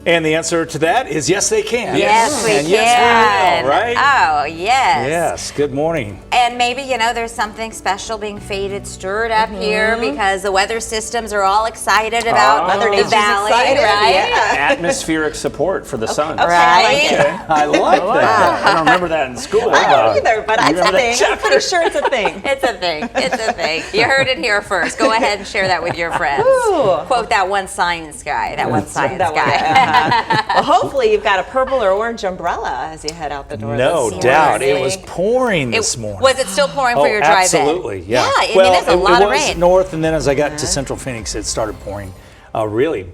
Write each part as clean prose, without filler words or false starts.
And the answer to that is yes, they can. Yes, we can. Yes, we will, right? Oh, yes. Yes, good morning. And maybe, there's something special being stirred up here because the weather systems are all excited about Mother the Nature's valley, excited, right? yeah. Atmospheric support for the sun. Okay, Right? I like that. I don't remember that in school. I don't either, but it's a remember that, thing. I'm pretty sure it's a thing. It's a thing. It's a thing. You heard it here first. Go ahead and share that with your friends. Ooh. Quote that one science guy. That one science That one, guy. Well, hopefully you've got a purple or orange umbrella as you head out the door. No this doubt. morning. It was pouring this morning. Was it still pouring for your drive-in? Absolutely, yeah. Yeah, I mean, well, it's a lot of it was rain. north, and then as I got to Central Phoenix, it started pouring really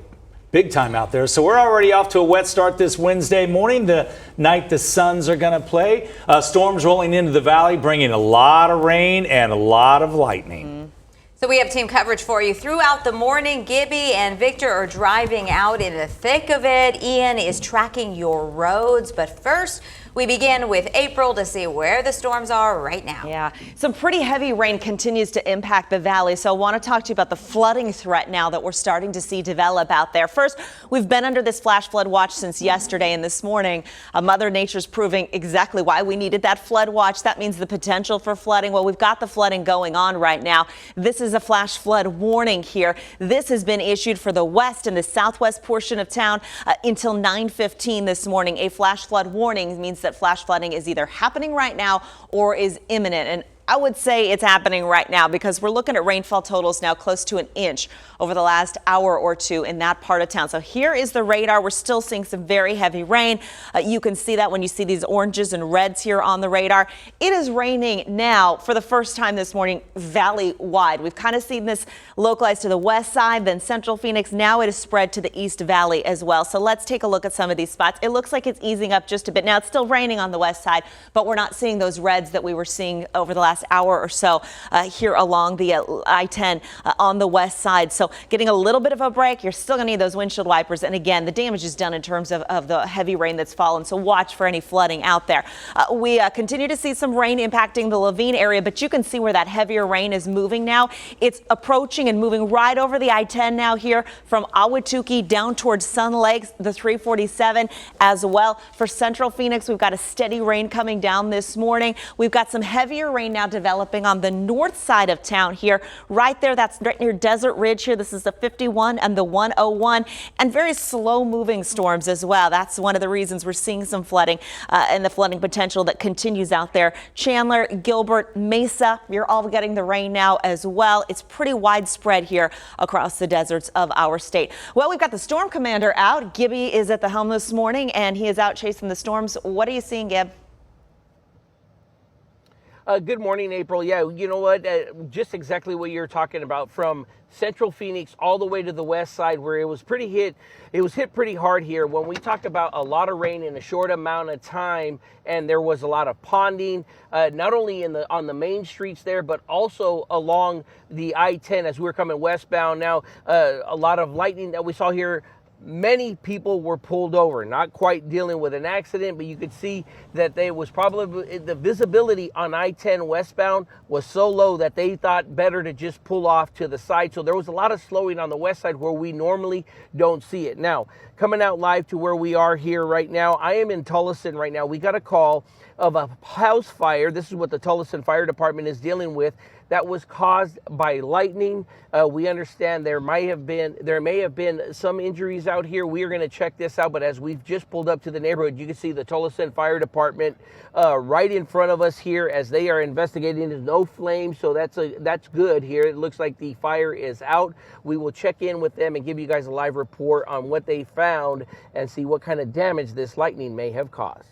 big time out there. So we're already off to a wet start this Wednesday morning, the night the Suns are going to play. Storms rolling into the valley, bringing a lot of rain and a lot of lightning. So we have team coverage for you throughout the morning. Gibby and Victor are driving out in the thick of it. Ian is tracking your roads. But first, we begin with April to see where the storms are right now. Yeah, some pretty heavy rain continues to impact the valley. So I want to talk to you about the flooding threat now that we're starting to see develop out there. First, we've been under this flash flood watch since yesterday, and this morning, Mother Nature's proving exactly why we needed that flood watch. That means the potential for flooding. Well, we've got the flooding going on right now. This is a flash flood warning here. This has been issued for the west and the southwest portion of town until 9:15 this morning. A flash flood warning means that flash flooding is either happening right now or is imminent. And I would say it's happening right now because we're looking at rainfall totals now close to an inch over the last hour or two in that part of town. So here is the radar. We're still seeing some very heavy rain. You can see that when you see these oranges and reds here on the radar. It is raining now for the first time this morning valley-wide. We've kind of seen this localized to the west side, then Central Phoenix. Now it is spread to the East Valley as well. So let's take a look at some of these spots. It looks like it's easing up just a bit. Now it's still raining on the west side, but we're not seeing those reds that we were seeing over the last hour or so here along the I-10 on the west side. So getting a little bit of a break. You're still going to need those windshield wipers. And again, the damage is done in terms of the heavy rain that's fallen. So watch for any flooding out there. We continue to see some rain impacting the Lavine area, but you can see where that heavier rain is moving now. It's approaching and moving right over the I-10 now here from Ahwatukee down towards Sun Lakes, the 347 as well. For Central Phoenix, we've got a steady rain coming down this morning. We've got some heavier rain now developing on the north side of town here, right there. That's right near Desert Ridge here. This is the 51 and the 101, and very slow moving storms as well. That's one of the reasons we're seeing some flooding and the flooding potential that continues out there. Chandler, Gilbert, Mesa, you're all getting the rain now as well. It's pretty widespread here across the deserts of our state. Well, we've got the storm commander out. Gibby is at the helm this morning, and he is out chasing the storms. What are you seeing, Gib? Good morning, April. Yeah, you know what? Just exactly what you're talking about, from Central Phoenix all the way to the west side, where it was hit pretty hard here. When we talk about a lot of rain in a short amount of time, and there was a lot of ponding, not only on the main streets there, but also along the I-10 as we were coming westbound. Now, a lot of lightning that we saw here. Many people were pulled over, not quite dealing with an accident, but you could see that there was probably the visibility on I-10 westbound was so low that they thought better to just pull off to the side. So there was a lot of slowing on the west side where we normally don't see it. Now, coming out live to where we are here right now, I am in Tullison right now. We got a call of a house fire. This is what the Tullison Fire Department is dealing with. That was caused by lightning. We understand there may have been some injuries out here. We are going to check this out, but as we've just pulled up to the neighborhood, you can see the Tullison Fire Department right in front of us here as they are investigating. There's no flames, so that's good here. It looks like the fire is out. We will check in with them and give you guys a live report on what they found and see what kind of damage this lightning may have caused.